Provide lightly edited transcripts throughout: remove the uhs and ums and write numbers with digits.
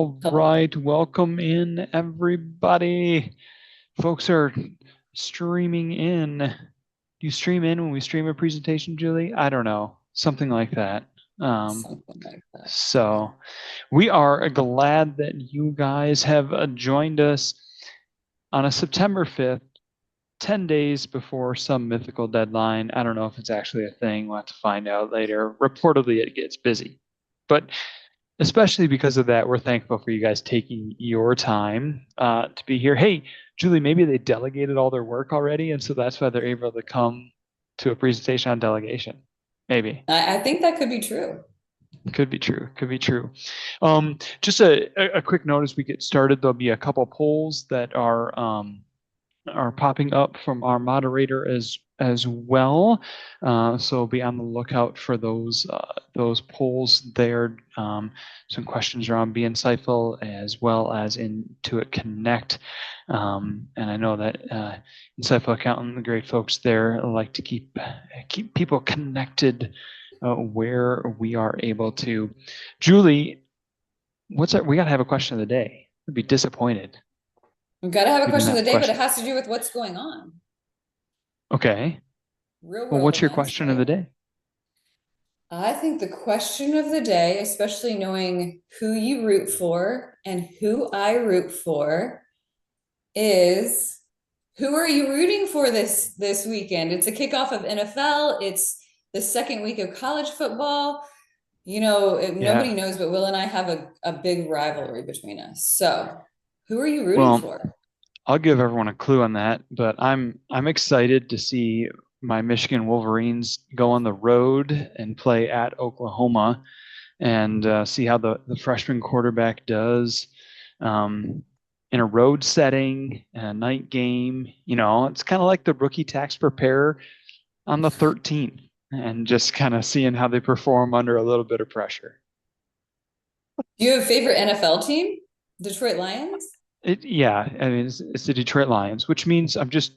All right, welcome in everybody. Folks are streaming in. Do you stream in when we stream a presentation, Julie? I don't know. Something like that. Something like that. So we are glad that you guys have joined us on a September 5th, 10 days before some mythical deadline. I don't know if it's actually a thing. We'll have to find out later. Reportedly, it gets busy. But especially because of that, we're thankful for you guys taking your time to be here. Hey, Julie, maybe they delegated all their work already, and so that's why they're able to come to a presentation on delegation. Maybe. I think that could be true. Could be true. Could be true. Just a quick note as we get started. There'll be a couple polls that are popping up from our moderator as well. So be on the lookout for those polls there. Some questions around Be Insightful as well as Intuit Connect. And I know that Insightful Accountant, the great folks there, like to keep people connected where we are able to. Julie, what's that? We got to have a question of the day. I'd be disappointed. We've got to have a We didn't question have of a the day, but it question. has to do with what's going on, Okay. real Well, world what's your events, question of the right? day? I think the question of the day, especially knowing who you root for and who I root for, is who are you rooting for this weekend? It's a kickoff of NFL. It's the second week of college football. Yeah. Nobody knows, but Will and I have a big rivalry between us. So, who are you rooting Well, for? I'll give everyone a clue on that, but I'm excited to see my Michigan Wolverines go on the road and play at Oklahoma and see how the freshman quarterback does in a road setting, in a night game. You know, it's kind of like the rookie tax preparer on the 13th and just kind of seeing how they perform under a little bit of pressure. Do you have a favorite NFL team? Detroit Lions? Yeah, I mean, it's the Detroit Lions, which means I'm just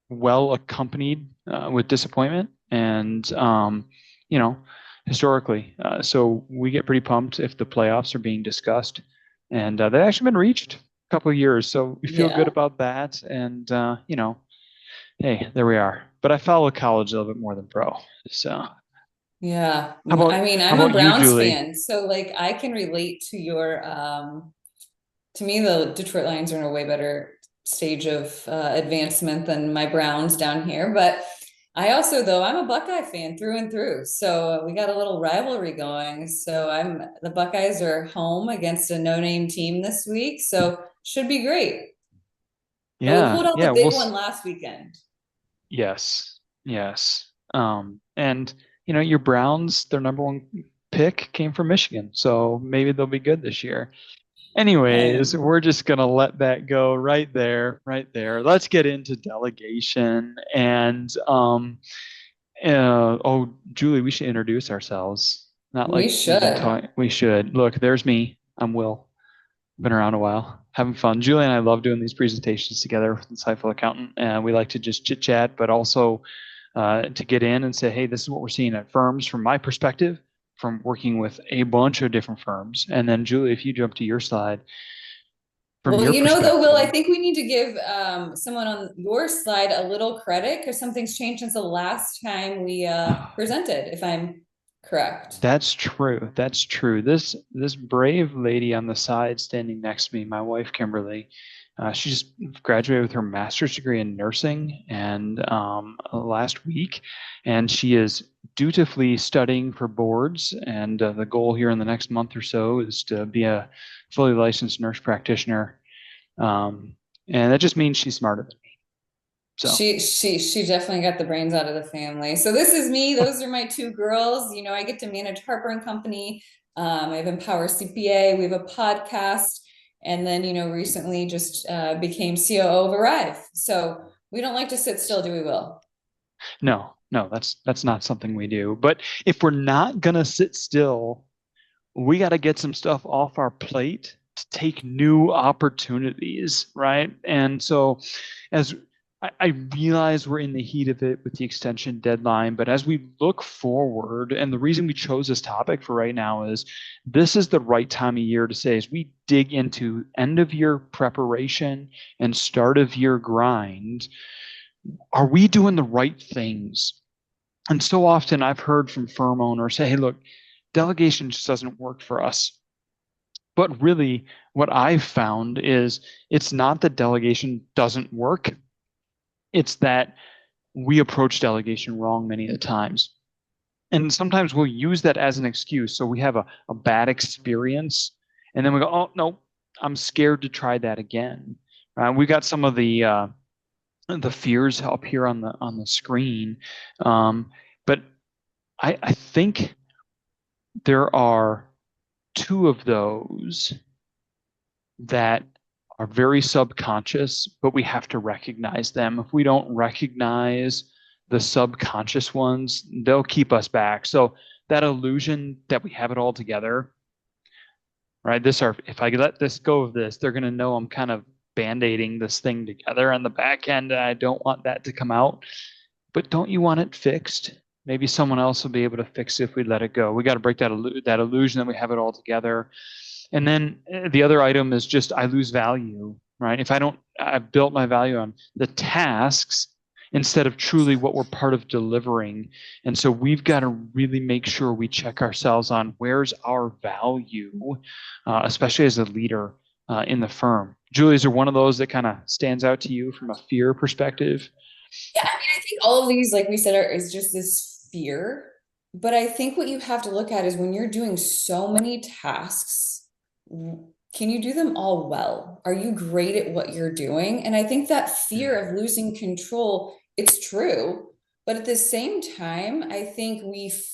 well accompanied with disappointment and, you know, historically. So we get pretty pumped if the playoffs are being discussed. And they've actually been reached a couple of years. So we feel good Yeah. about that. And, hey, there we are. But I follow college a little bit more than pro. So Yeah. how about I mean, how I'm a about you, Browns Julie? fan, so like I can relate to your to me the Detroit Lions are in a way better stage of advancement than my Browns down here, but I also though I'm a Buckeye fan through and through. So we got a little rivalry going. So I'm the Buckeyes are home against a no-name team this week, so should be great. But we Yeah, pulled out yeah, the big one last weekend. yes, yes. And your Browns, their number one pick came from Michigan, so maybe they'll be good this year. Hey, Anyways, we're just gonna let that go right there, right there. Let's get into delegation and oh, Julie, we should introduce ourselves. Not we like we've been should. talking. We should. Look, there's me. I'm Will. Been around a while, having fun. Julie and I love doing these presentations together with Insightful Accountant, and we like to just chit chat, but also to get in and say, hey, this is what we're seeing at firms from my perspective, from working with a bunch of different firms. And then, Julie, if you jump to your slide, from Well, your though, Will, I perspective. think we need to give someone on your slide a little credit because something's changed since the last time we presented, if I'm correct. That's true. That's true. This brave lady on the side standing next to me, my wife Kimberly, she just graduated with her master's degree in nursing and last week, and she is dutifully studying for boards. And the goal here in the next month or so is to be a fully licensed nurse practitioner. And that just means she's smarter than me. So She definitely got the brains out of the family. So this is me. Those are my two girls. I get to manage Harper and Company. I have Empower CPA. We have a podcast, and then recently just became COO of Arrive. So we don't like to sit still, do we, Will? no, no, that's not something we do. But if we're not gonna sit still, we got to get some stuff off our plate to take new opportunities, right? And so, as I realize we're in the heat of it with the extension deadline, but as we look forward, and the reason we chose this topic for right now is this is the right time of year to say, as we dig into end of year preparation and start of year grind, are we doing the right things? And so often I've heard from firm owners say, hey, look, delegation just doesn't work for us. But really, what I've found is it's not that delegation doesn't work, it's that we approach delegation wrong many of the times. And sometimes we'll use that as an excuse. So we have a bad experience, and then we go, oh, no, I'm scared to try that again. We got some of the fears up here on the screen. But I think there are two of those that are very subconscious, but we have to recognize them. If we don't recognize the subconscious ones, they'll keep us back. So that illusion that we have it all together, right? If I let this go of this, they're going to know I'm kind of band-aiding this thing together on the back end, and I don't want that to come out. But don't you want it fixed? Maybe someone else will be able to fix it if we let it go. We got to break that illusion that we have it all together. And then the other item is just I lose value, right? If I don't, I've built my value on the tasks instead of truly what we're part of delivering. And so we've got to really make sure we check ourselves on where's our value, especially as a leader in the firm. Julie, is there one of those that kind of stands out to you from a fear perspective? Yeah, I mean, I think all of these, like we said, is just this fear. But I think what you have to look at is when you're doing so many tasks, can you do them all well? Are you great at what you're doing? And I think that fear of losing control, it's true. But at the same time, I think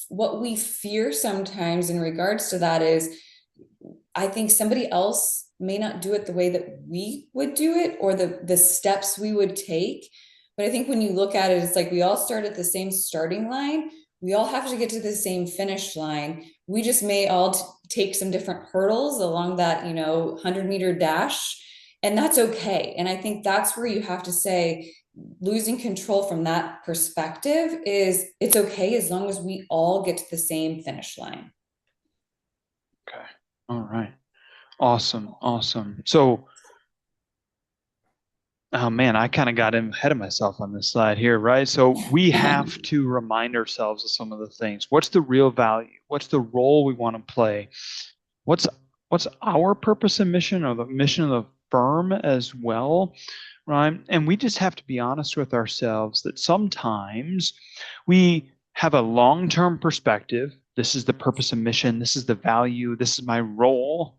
what we fear sometimes in regards to that is I think somebody else may not do it the way that we would do it or the steps we would take. But I think when you look at it, it's like we all start at the same starting line. We all have to get to the same finish line. We just may all take some different hurdles along that, 100-meter dash, and that's okay. And I think that's where you have to say, losing control from that perspective is it's okay as long as we all get to the same finish line. Okay. All right. Awesome. Awesome. So, oh man, I kind of got ahead of myself on this slide here, right? So we have to remind ourselves of some of the things. What's the real value? What's the role we want to play? What's what's our purpose and mission, or the mission of the firm as well, right? And we just have to be honest with ourselves that sometimes we have a long-term perspective. This is the purpose and mission. This is the value. This is my role.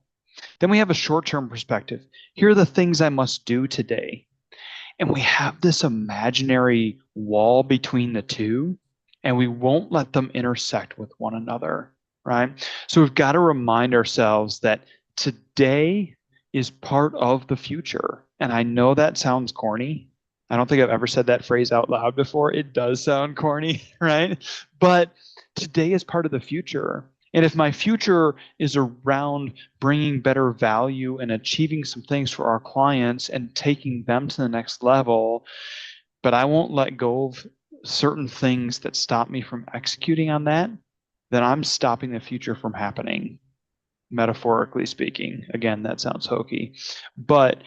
Then we have a short-term perspective. Here are the things I must do today. And we have this imaginary wall between the two, and we won't let them intersect with one another, right? So we've got to remind ourselves that today is part of the future. And I know that sounds corny. I don't think I've ever said that phrase out loud before. It does sound corny, right? But today is part of the future. And if my future is around bringing better value and achieving some things for our clients and taking them to the next level, but I won't let go of certain things that stop me from executing on that, then I'm stopping the future from happening, metaphorically speaking. Again, that sounds hokey. But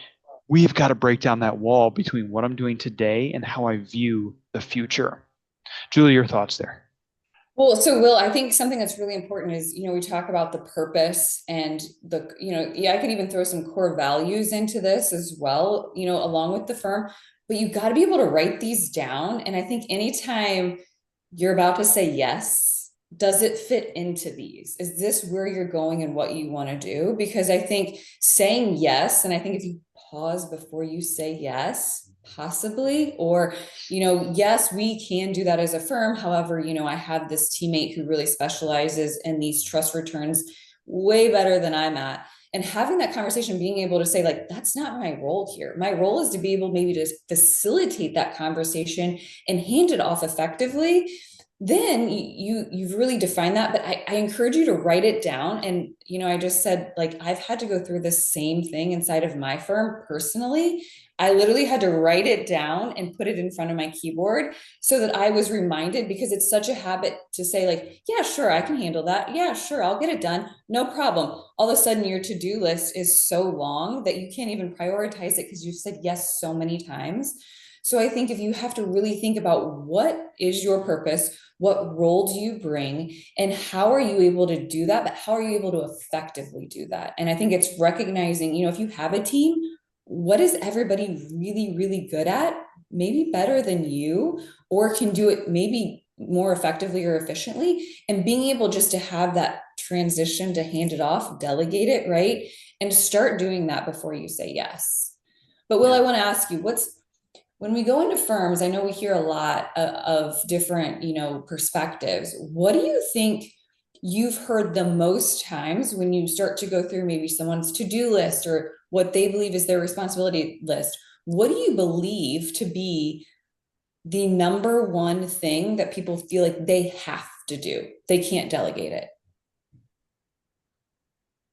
we've got to break down that wall between what I'm doing today and how I view the future. Julie, your thoughts there? Well, so Will, I think something that's really important is, we talk about the purpose and yeah, I could even throw some core values into this as well, along with the firm, but you got to be able to write these down. And I think anytime you're about to say yes, does it fit into these? Is this where you're going and what you want to do? Because I think saying yes, and I think if you pause before you say yes, possibly, or yes, we can do that as a firm. However, I have this teammate who really specializes in these trust returns way better than I'm at. And having that conversation, being able to say, like, that's not my role here. My role is to be able maybe to facilitate that conversation and hand it off effectively. then you've really defined that. But I encourage you to write it down. And I just said, like, I've had to go through the same thing inside of my firm personally. I literally had to write it down and put it in front of my keyboard so that I was reminded, because it's such a habit to say, like, yeah, sure, I can handle that. Yeah, sure, I'll get it done. No problem. All of a sudden, your to-do list is so long that you can't even prioritize it because you've said yes so many times. So I think if you have to really think about what is your purpose, what role do you bring, and how are you able to do that, but how are you able to effectively do that? And I think it's recognizing, if you have a team, what is everybody really, really good at? Maybe better than you, or can do it maybe more effectively or efficiently, and being able just to have that transition to hand it off, delegate it, right? And start doing that before you say yes. But Will, I Yeah. want to ask you, when we go into firms, I know we hear a lot of different, perspectives. What do you think you've heard the most times when you start to go through maybe someone's to-do list or what they believe is their responsibility list? What do you believe to be the number one thing that people feel like they have to do? They can't delegate it.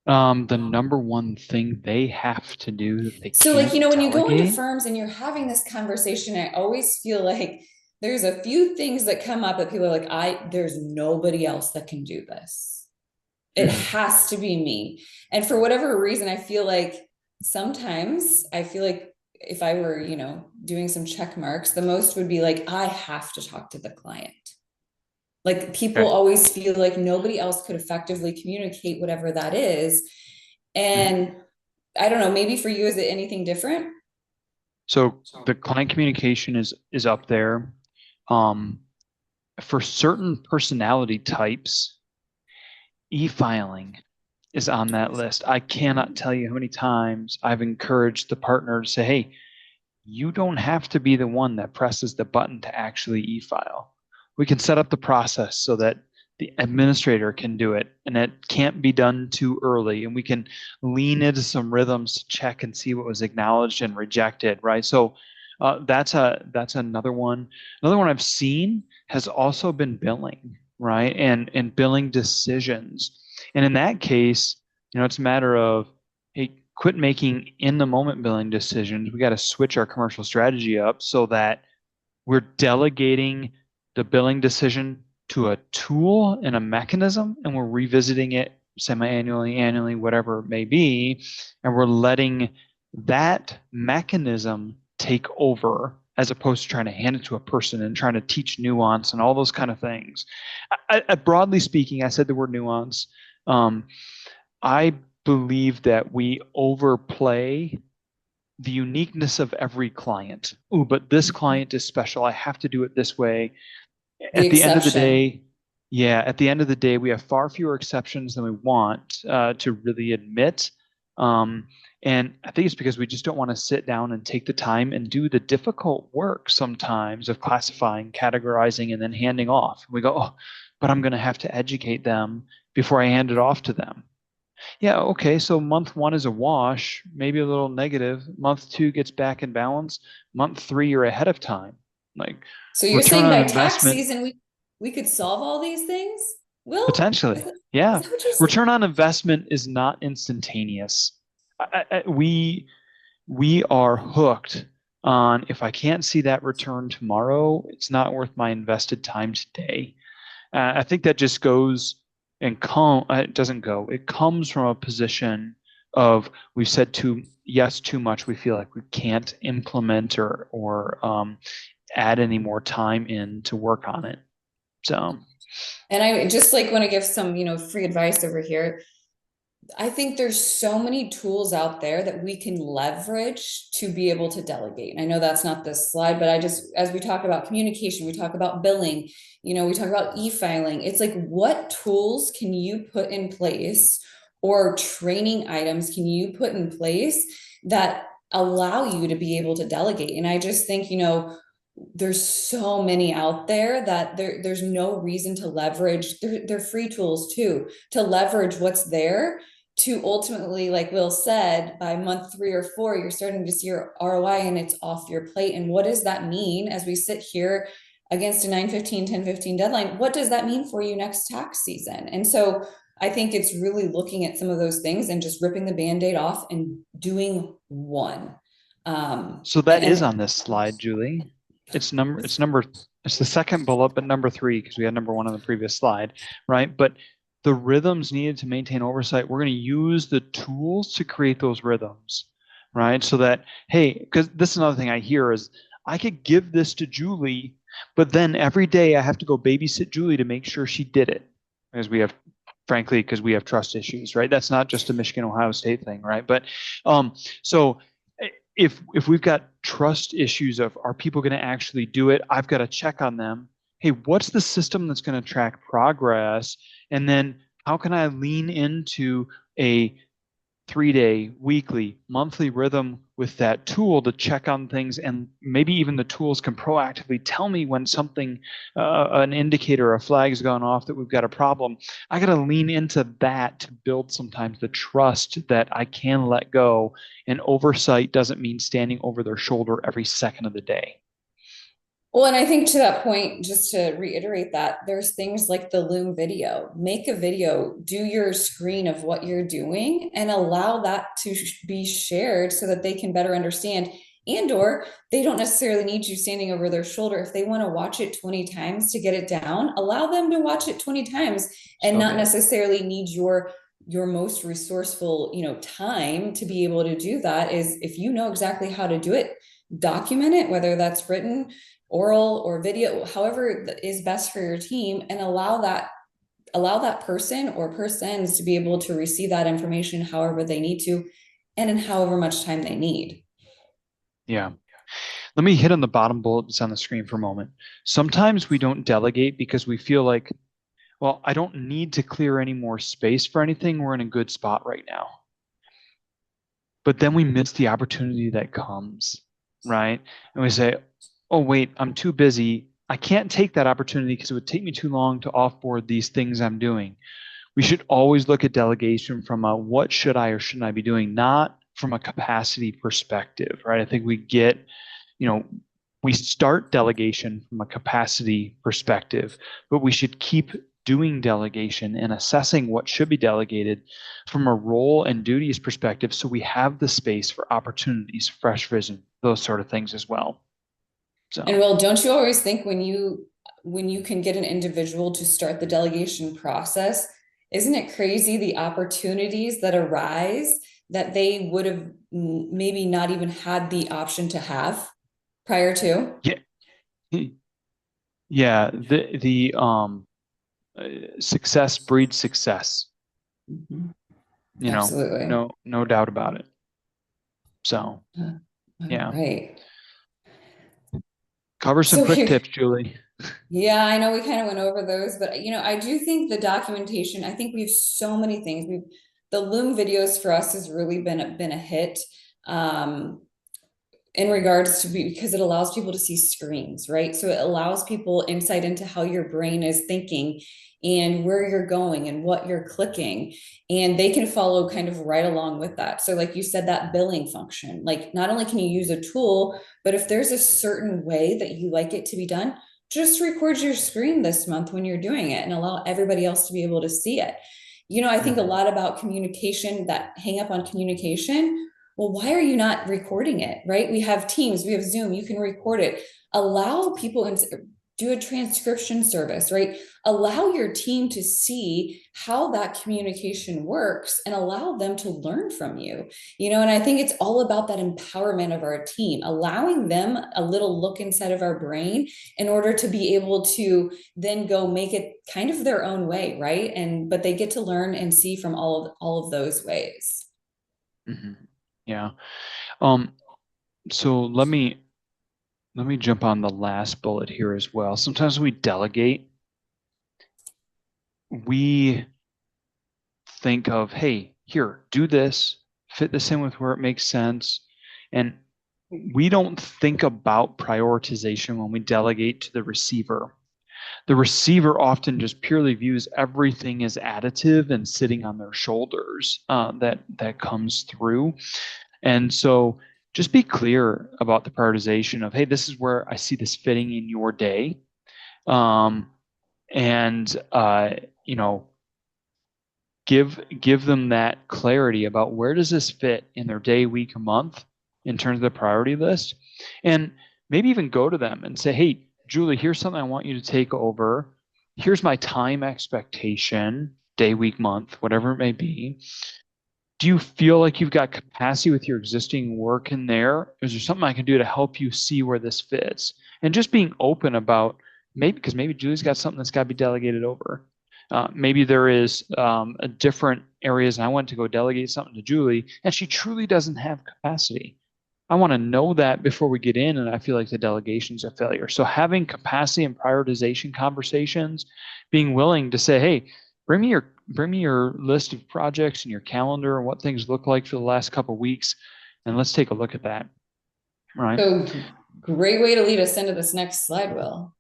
The number one thing they have to do that they So, like, can't when you go into delegate. firms and you're having this conversation, I always feel like there's a few things that come up that people are like, there's nobody else that can do this. It Mhm. has to be me. And for whatever reason, I feel like sometimes I feel like if I were, doing some check marks, the most would be like, I have to talk to the client. Like, people Okay. always feel like nobody else could effectively communicate whatever that is. Mhm. And I don't know, maybe for you, is it anything different? So the client communication is up there. Um, for certain personality types, e-filing is on that list. I cannot tell you how many times I've encouraged the partner to say, hey, you don't have to be the one that presses the button to actually e-file. We can set up the process so that the administrator can do it and it can't be done too early. And we can lean into some rhythms to check and see what was acknowledged and rejected, right? So that's another one. Another one I've seen has also been billing, right? And billing decisions. And in that case, it's a matter of, hey, quit making in the moment billing decisions. We got to switch our commercial strategy up so that we're delegating the billing decision to a tool and a mechanism, and we're revisiting it semi-annually, annually, whatever it may be, and we're letting that mechanism take over as opposed to trying to hand it to a person and trying to teach nuance and all those kind of things. Broadly speaking, I said the word nuance. Um, I believe that we overplay the uniqueness of every client. Oh, but this client is special. I have to do it this way. The At the end of the exception. day, yeah, at the end of the day, we have far fewer exceptions than we want to really admit. Um, and I think it's because we just don't want to sit down and take the time and do the difficult work sometimes of classifying, categorizing, and then handing off. We go, oh, but I'm going to have to educate them before I hand it off to them. Yeah, okay. So month one is a wash, maybe a little negative. Month two gets back in balance. Month three, you're ahead of time. Like So you're return saying on by tax investment, season we could solve all these things? Will, potentially. is Yeah. that what you're saying? Return on investment is not instantaneous. We are hooked on if I can't see that return tomorrow, it's not worth my invested time today. I think that just goes and it doesn't go. It comes from a position of we've said too yes too much. We feel like we can't implement or add any more time in to work on it. So And I just like want to give some, free advice over here. I think there's so many tools out there that we can leverage to be able to delegate. And I know that's not this slide, but as we talk about communication, we talk about billing, we talk about e-filing. It's like, what tools can you put in place or training items can you put in place that allow you to be able to delegate? And I just think, there's so many out there that there's no reason to leverage. They're free tools too, to leverage what's there to ultimately, like Will said, by month 3 or 4, you're starting to see your ROI and it's off your plate. And what does that mean as we sit here against a 9:15, 10:15 deadline, what does that mean for you next tax season? And so I think it's really looking at some of those things and just ripping the band-aid off and doing one. So that is on this slide, Julie. It's the second bullet, but number three, because we had number one on the previous slide, right? But the rhythms needed to maintain oversight, we're going to use the tools to create those rhythms, right? So that, hey, because this is another thing I hear is I could give this to Julie, but then every day I have to go babysit Julie to make sure she did it. Because we have, frankly, because we have trust issues, right? That's not just a Michigan, Ohio State thing, right? But so if we've got trust issues of are people going to actually do it, I've got to check on them. Hey, what's the system that's going to track progress? And then how can I lean into a 3-day, weekly, monthly rhythm with that tool to check on things, and maybe even the tools can proactively tell me when something, an indicator, a flag has gone off that we've got a problem. I got to lean into that to build sometimes the trust that I can let go, and oversight doesn't mean standing over their shoulder every second of the day. Well, and I think to that point, just to reiterate that, there's things like the Loom video. Make a video, do your screen of what you're doing, and allow that to be shared so that they can better understand. And or they don't necessarily need you standing over their shoulder. If they want to watch it 20 times to get it down, allow them to watch it 20 times and So not good. necessarily need your most resourceful, time to be able to do that. Is if you know exactly how to do it, document it, whether that's written, oral, or video, however is best for your team, and allow that person or persons to be able to receive that information however they need to and in however much time they need. Yeah. Let me hit on the bottom bullet that's on the screen for a moment. Sometimes we don't delegate because we feel like, well, I don't need to clear any more space for anything. We're in a good spot right now. But then we miss the opportunity that comes, right? And we say, oh, wait, I'm too busy. I can't take that opportunity because it would take me too long to offboard these things I'm doing. We should always look at delegation from a what should I or shouldn't I be doing, not from a capacity perspective, right? I think you know, we start delegation from a capacity perspective, but we should keep doing delegation and assessing what should be delegated from a role and duties perspective so we have the space for opportunities, fresh vision, those sort of things as well. And So, well, don't you always think when you can get an individual to start the delegation process, isn't it crazy the opportunities that arise that they would have maybe not even had the option to have prior to? yeah, yeah, success breeds success, Mhm. you know, Absolutely. no doubt about it. So, All yeah. right. Cover some So quick here, tips, Julie. yeah, I know we kind of went over those, but I do think the documentation, I think we have so many things. The Loom videos for us has really been a hit. Um, in regards to because it allows people to see screens, right? So it allows people insight into how your brain is thinking and where you're going and what you're clicking, and they can follow kind of right along with that. So like you said, that billing function, like not only can you use a tool, but if there's a certain way that you like it to be done, just record your screen this month when you're doing it and allow everybody else to be able to see it. I think a Mhm. lot about communication, that hang up on communication. Well, why are you not recording it? Right? We have Teams, we have Zoom, you can record it. Allow people and do a transcription service, right? Allow your team to see how that communication works and allow them to learn from you. And I think it's all about that empowerment of our team, allowing them a little look inside of our brain in order to be able to then go make it kind of their own way, right? But they get to learn and see from all of those ways. Mhm. Yeah. Um, so let me jump on the last bullet here as well. Sometimes we delegate, we think of, hey, here, do this, fit this in with where it makes sense. And we don't think about prioritization when we delegate to the receiver. The receiver often just purely views everything as additive and sitting on their shoulders, that comes through. And so just be clear about the prioritization of, hey, this is where I see this fitting in your day. um, and you know, give them that clarity about where does this fit in their day, week, or month in terms of the priority list, and maybe even go to them and say, "Hey, Julie, here's something I want you to take over. Here's my time expectation, day, week, month, whatever it may be. Do you feel like you've got capacity with your existing work in there? Is there something I can do to help you see where this fits?" And just being open about maybe, because maybe Julie's got something that's got to be delegated over. Maybe there is a different areas, and I want to go delegate something to Julie, and she truly doesn't have capacity. I want to know that before we get in, and I feel like the delegation's a failure. So having capacity and prioritization conversations, being willing to say, "Hey, bring me your list of projects and your calendar and what things look like for the last couple of weeks, and let's take a look at that." Right? So great way to lead us into this next slide, Will.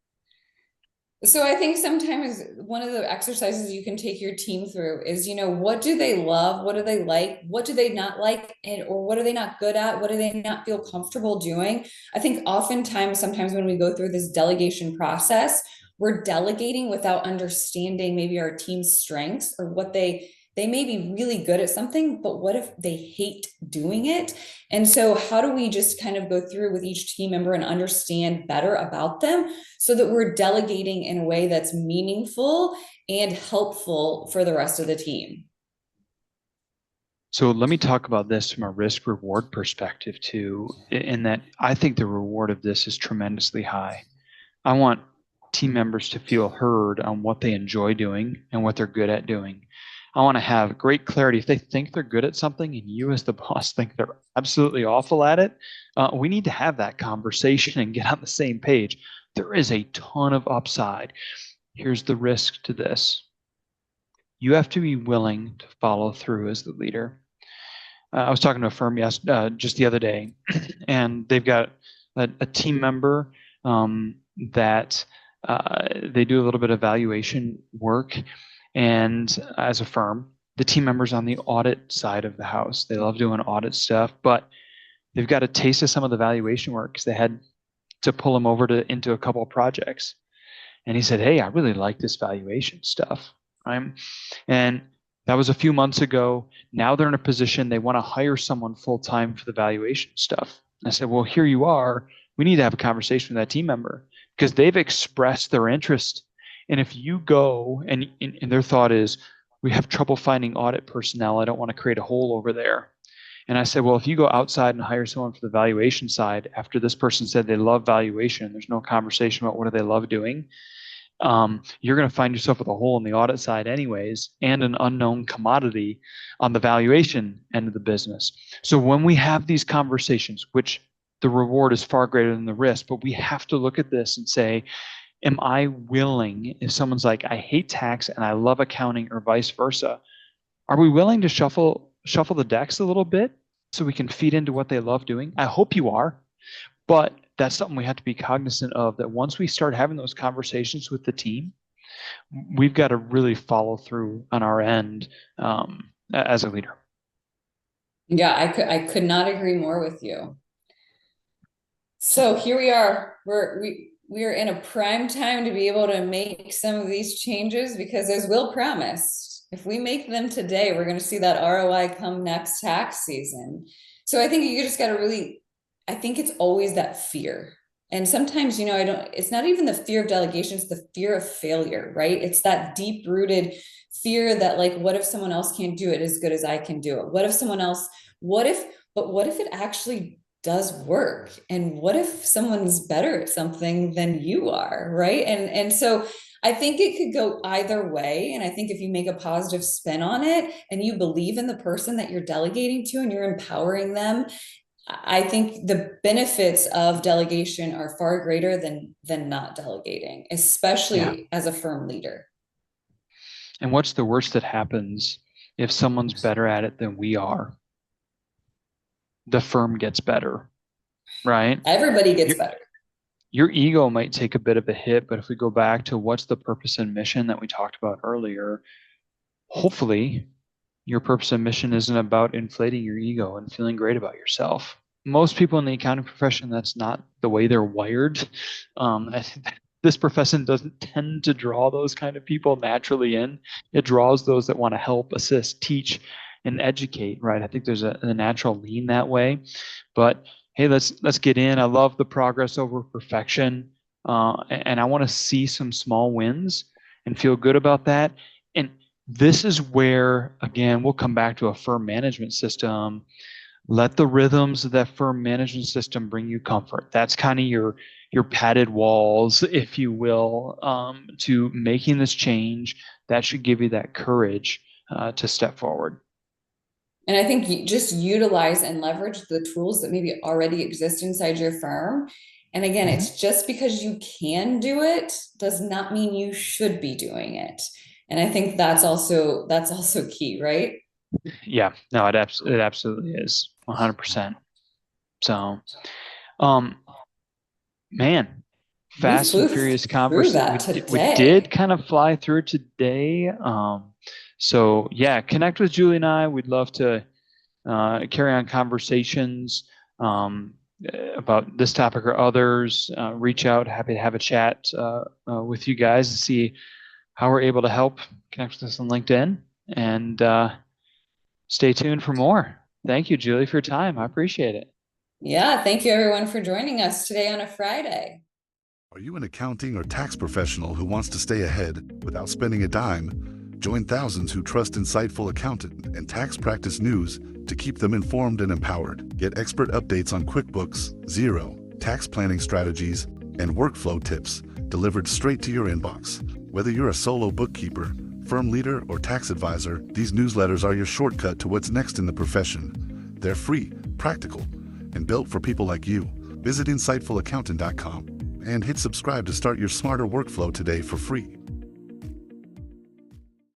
So I think sometimes one of the exercises you can take your team through is, what do they love? What do they like? What do they not like? And or what are they not good at? What do they not feel comfortable doing? I think oftentimes, sometimes when we go through this delegation process, we're delegating without understanding maybe our team's strengths or what they may be really good at something, but what if they hate doing it? And so how do we just kind of go through with each team member and understand better about them so that we're delegating in a way that's meaningful and helpful for the rest of the team? So let me talk about this from a risk reward perspective too, in that I think the reward of this is tremendously high. I want team members to feel heard on what they enjoy doing and what they're good at doing. I want to have great clarity. If they think they're good at something and you, as the boss, think they're absolutely awful at it, we need to have that conversation and get on the same page. There is a ton of upside. Here's the risk to this: you have to be willing to follow through as the leader. I was talking to a firm just the other day, and they've got a team member that they do a little bit of valuation work. And as a firm, the team members on the audit side of the house, they love doing audit stuff, but they've got a taste of some of the valuation work because they had to pull them over into a couple of projects. And he said, "Hey, I really like this valuation stuff." Right? And that was a few months ago. Now they're in a position they want to hire someone full time for the valuation stuff. I said, "Well, here you are. We need to have a conversation with that team member because they've expressed their interest. And if you go and their thought is, we have trouble finding audit personnel. I don't want to create a hole over there." And I said, "Well, if you go outside and hire someone for the valuation side, after this person said they love valuation, there's no conversation about what do they love doing, you're going to find yourself with a hole in the audit side anyways, and an unknown commodity on the valuation end of the business." So when we have these conversations, which the reward is far greater than the risk, but we have to look at this and say, am I willing, if someone's like, "I hate tax and I love accounting," or vice versa, are we willing to shuffle the decks a little bit so we can feed into what they love doing? I hope you are. But that's something we have to be cognizant of, that once we start having those conversations with the team, we've got to really follow through on our end as a leader. Yeah, I could not agree more with you. So here we are. We are in a prime time to be able to make some of these changes because, as Will promised, if we make them today, we're going to see that ROI come next tax season. So I think you just got to really, I think it's always that fear. And sometimes, I don't, it's not even the fear of delegation, it's the fear of failure, right? It's that deep rooted fear that, like, what if someone else can't do it as good as I can do it? What if someone else, what if it actually does work, and what if someone's better at something than you are, right? And so I think it could go either way, and I think if you make a positive spin on it and you believe in the person that you're delegating to and you're empowering them, I think the benefits of delegation are far greater than not delegating, Yeah. especially as a firm leader. And what's the worst that happens if someone's better at it than we are? The firm gets better, right? Everybody gets Your, better. your ego might take a bit of a hit, but if we go back to what's the purpose and mission that we talked about earlier, hopefully your purpose and mission isn't about inflating your ego and feeling great about yourself. Most people in the accounting profession, that's not the way they're wired. this profession doesn't tend to draw those kind of people naturally in. It draws those that want to help, assist, teach, and educate, right? I think there's a natural lean that way. But hey, let's get in. I love the progress over perfection, and I want to see some small wins and feel good about that. And this is where, again, we'll come back to a firm management system. Let the rhythms of that firm management system bring you comfort. That's kind of your padded walls, if you will, to making this change. That should give you that courage to step forward. And I think you just utilize and leverage the tools that maybe already exist inside your firm. And again, Mhm. it's just because you can do it does not mean you should be doing it. And I think that's also key, right? Yeah, no, it absolutely is 100%. So, um, man, We fast and flew furious through conversation. that We did today. kind of fly through today. So yeah, connect with Julie and I. We'd love to carry on conversations um, about this topic or others. Reach out. Happy to have a chat with you guys to see how we're able to help. Connect with us on LinkedIn and stay tuned for more. Thank you, Julie, for your time. I appreciate it. Yeah, thank you everyone for joining us today on a Friday. Are you an accounting or tax professional who wants to stay ahead without spending a dime? Join thousands who trust insightful accountant and tax practice news to keep them informed and empowered. Get expert updates on QuickBooks, Xero, tax planning strategies, and workflow tips delivered straight to your inbox. Whether you're a solo bookkeeper, firm leader, or tax advisor, these newsletters are your shortcut to what's next in the profession. They're free, practical, and built for people like you. Visit insightfulaccountant.com and hit subscribe to start your smarter workflow today for free.